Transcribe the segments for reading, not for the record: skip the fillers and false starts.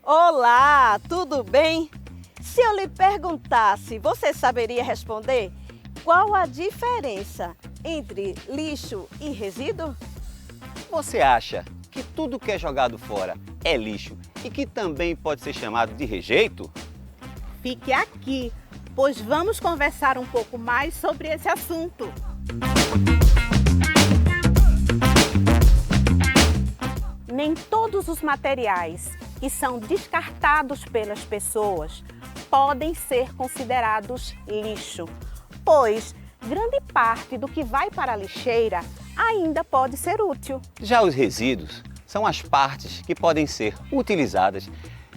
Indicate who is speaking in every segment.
Speaker 1: Olá, tudo bem? Se eu lhe perguntasse, você saberia responder qual a diferença entre lixo e resíduo?
Speaker 2: Você acha que tudo que é jogado fora é lixo e que também pode ser chamado de rejeito?
Speaker 3: Fique aqui, pois vamos conversar um pouco mais sobre esse assunto. Nem todos os materiais que são descartados pelas pessoas podem ser considerados lixo, pois grande parte do que vai para a lixeira ainda pode ser útil.
Speaker 2: Já os resíduos são as partes que podem ser utilizadas,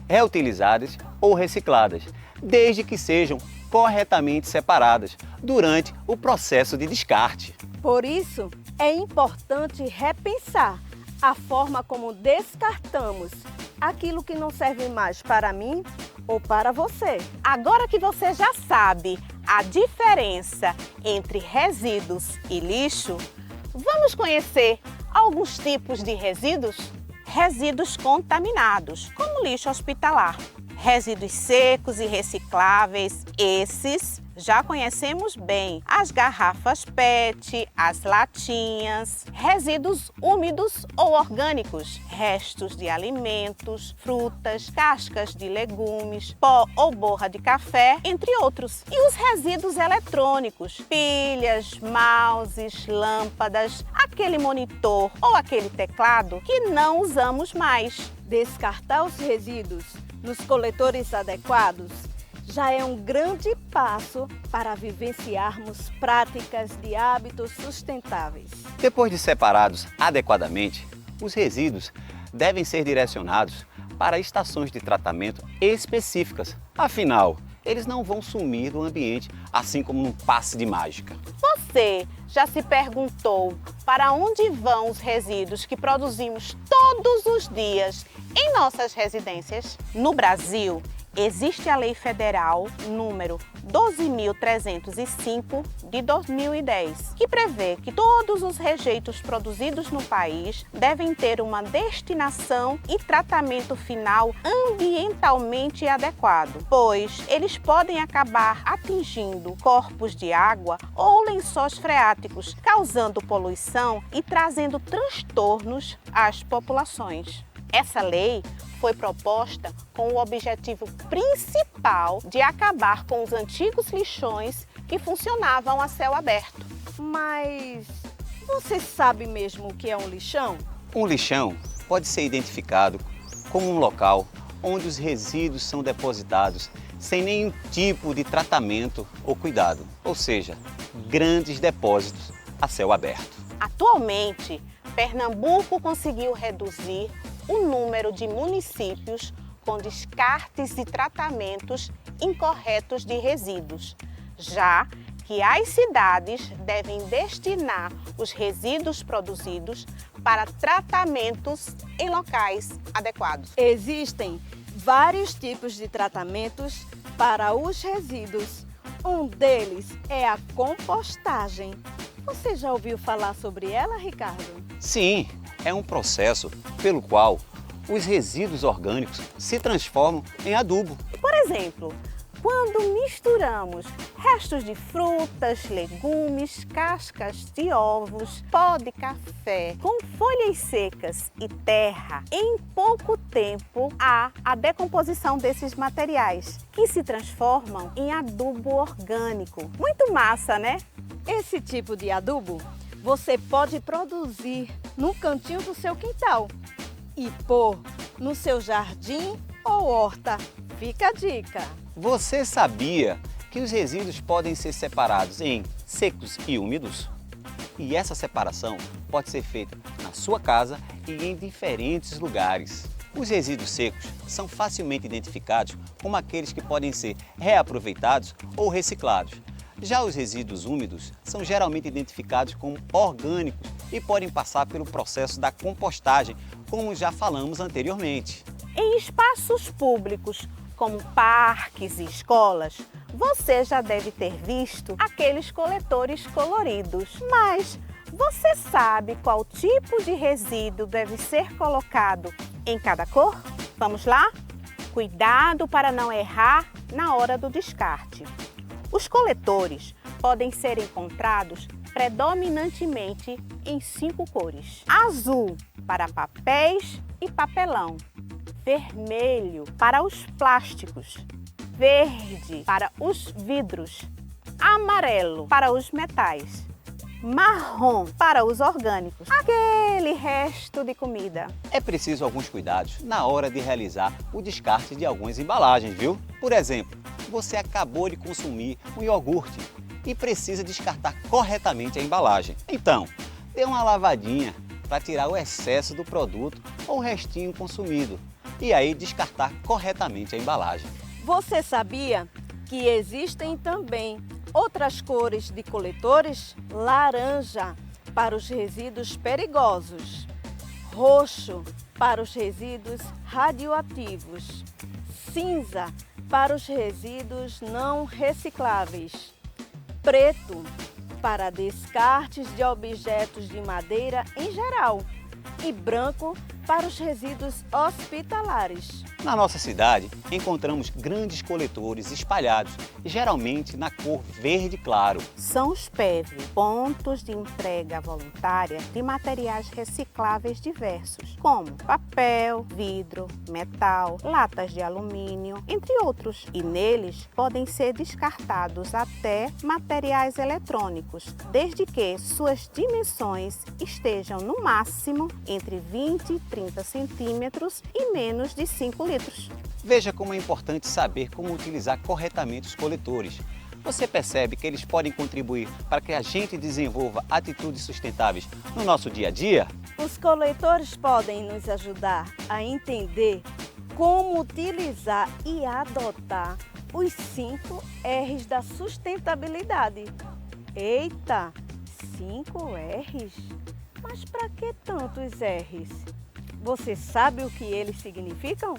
Speaker 2: reutilizadas ou recicladas, desde que sejam corretamente separadas durante o processo de descarte.
Speaker 1: Por isso, é importante repensar a forma como descartamos aquilo que não serve mais para mim ou para você.
Speaker 3: Agora que você já sabe a diferença entre resíduos e lixo, vamos conhecer alguns tipos de resíduos? Resíduos contaminados, como lixo hospitalar. Resíduos secos e recicláveis, esses já conhecemos bem. As garrafas PET, as latinhas. Resíduos úmidos ou orgânicos, restos de alimentos, frutas, cascas de legumes, pó ou borra de café, entre outros. E os resíduos eletrônicos, pilhas, mouses, lâmpadas, aquele monitor ou aquele teclado que não usamos mais.
Speaker 1: Descartar os resíduos nos coletores adequados já é um grande passo para vivenciarmos práticas de hábitos sustentáveis.
Speaker 2: Depois de separados adequadamente, os resíduos devem ser direcionados para estações de tratamento específicas. Afinal, eles não vão sumir do ambiente assim como num passe de mágica.
Speaker 3: Você já se perguntou para onde vão os resíduos que produzimos todos os dias em nossas residências? No Brasil, existe a Lei Federal número 12.305 de 2010, que prevê que todos os rejeitos produzidos no país devem ter uma destinação e tratamento final ambientalmente adequado, pois eles podem acabar atingindo corpos de água ou lençóis freáticos, causando poluição e trazendo transtornos às populações. Essa lei foi proposta com o objetivo principal de acabar com os antigos lixões que funcionavam a céu aberto.
Speaker 1: Mas você sabe mesmo o que é um lixão?
Speaker 2: Um lixão pode ser identificado como um local onde os resíduos são depositados sem nenhum tipo de tratamento ou cuidado, ou seja, grandes depósitos a céu aberto.
Speaker 3: Atualmente, Pernambuco conseguiu reduzir o número de municípios com descartes e tratamentos incorretos de resíduos, já que as cidades devem destinar os resíduos produzidos para tratamentos em locais adequados.
Speaker 1: Existem vários tipos de tratamentos para os resíduos. Um deles é a compostagem. Você já ouviu falar sobre ela, Ricardo?
Speaker 2: Sim, é um processo pelo qual os resíduos orgânicos se transformam em adubo.
Speaker 3: Por exemplo, quando misturamos restos de frutas, legumes, cascas de ovos, pó de café com folhas secas e terra, em pouco tempo há a decomposição desses materiais, que se transformam em adubo orgânico. Muito massa, né?
Speaker 1: Esse tipo de adubo você pode produzir no cantinho do seu quintal e pôr no seu jardim ou horta. Fica a dica!
Speaker 2: Você sabia que os resíduos podem ser separados em secos e úmidos? E essa separação pode ser feita na sua casa e em diferentes lugares. Os resíduos secos são facilmente identificados como aqueles que podem ser reaproveitados ou reciclados. Já os resíduos úmidos são geralmente identificados como orgânicos e podem passar pelo processo da compostagem, como já falamos anteriormente.
Speaker 3: Em espaços públicos, como parques e escolas, você já deve ter visto aqueles coletores coloridos. Mas você sabe qual tipo de resíduo deve ser colocado em cada cor? Vamos lá? Cuidado para não errar na hora do descarte. Os coletores podem ser encontrados predominantemente em 5 cores. Azul para papéis e papelão, vermelho para os plásticos, verde para os vidros, amarelo para os metais, marrom para os orgânicos, aquele resto de comida.
Speaker 2: É preciso alguns cuidados na hora de realizar o descarte de algumas embalagens, viu? Por exemplo, você acabou de consumir um iogurte e precisa descartar corretamente a embalagem. Então, dê uma lavadinha para tirar o excesso do produto ou o restinho consumido e aí descartar corretamente a embalagem.
Speaker 1: Você sabia que existem também outras cores de coletores? Laranja para os resíduos perigosos, roxo para os resíduos radioativos, cinza para os resíduos não recicláveis, preto para descartes de objetos de madeira em geral e branco para os resíduos hospitalares.
Speaker 2: Na nossa cidade, encontramos grandes coletores espalhados, geralmente na cor verde claro.
Speaker 3: São os PEV, pontos de entrega voluntária de materiais recicláveis diversos, como papel, vidro, metal, latas de alumínio, entre outros. E neles podem ser descartados até materiais eletrônicos, desde que suas dimensões estejam no máximo entre 20 e 30 centímetros e menos de 5 litros.
Speaker 2: Veja como é importante saber como utilizar corretamente os coletores. Você percebe que eles podem contribuir para que a gente desenvolva atitudes sustentáveis no nosso dia a dia?
Speaker 1: Os coletores podem nos ajudar a entender como utilizar e adotar os 5 R's da sustentabilidade. Eita, 5 R's? Mas para que tantos R's? Você sabe o que eles significam?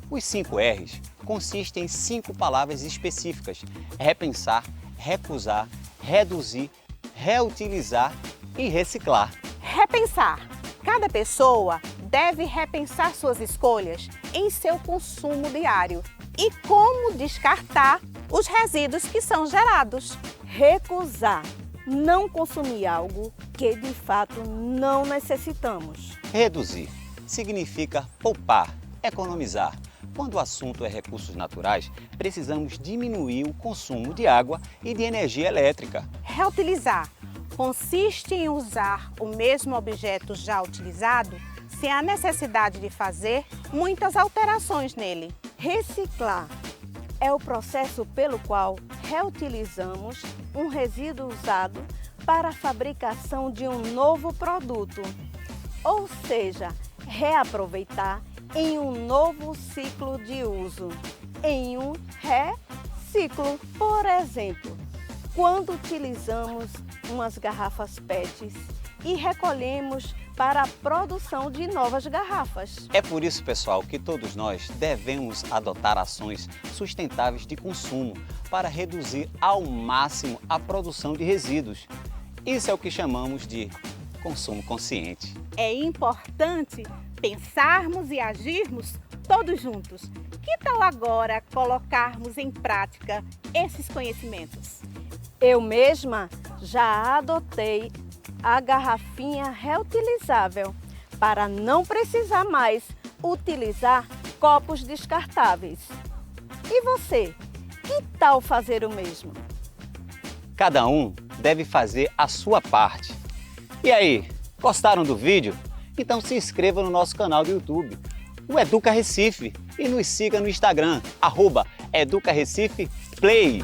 Speaker 2: Os 5 R's consistem em 5 palavras específicas: repensar, recusar, reduzir, reutilizar e reciclar.
Speaker 3: Repensar. Cada pessoa deve repensar suas escolhas em seu consumo diário e como descartar os resíduos que são gerados.
Speaker 1: Recusar. Não consumir algo que de fato não necessitamos.
Speaker 2: Reduzir significa poupar, economizar. Quando o assunto é recursos naturais, precisamos diminuir o consumo de água e de energia elétrica.
Speaker 3: Reutilizar consiste em usar o mesmo objeto já utilizado sem a necessidade de fazer muitas alterações nele.
Speaker 1: Reciclar é o processo pelo qual reutilizamos um resíduo usado para a fabricação de um novo produto, ou seja, reaproveitar em um novo ciclo de uso, em um reciclo. Por exemplo, quando utilizamos umas garrafas PET e recolhemos para a produção de novas garrafas.
Speaker 2: É por isso, pessoal, que todos nós devemos adotar ações sustentáveis de consumo para reduzir ao máximo a produção de resíduos. Isso é o que chamamos de consumo consciente.
Speaker 3: É importante pensarmos e agirmos todos juntos. Que tal agora colocarmos em prática esses conhecimentos?
Speaker 1: Eu mesma já adotei a garrafinha reutilizável para não precisar mais utilizar copos descartáveis. E você, que tal fazer o mesmo?
Speaker 2: Cada um deve fazer a sua parte. E aí, gostaram do vídeo? Então se inscreva no nosso canal do YouTube, o Educa Recife, e nos siga no Instagram, @EducaRecife Play.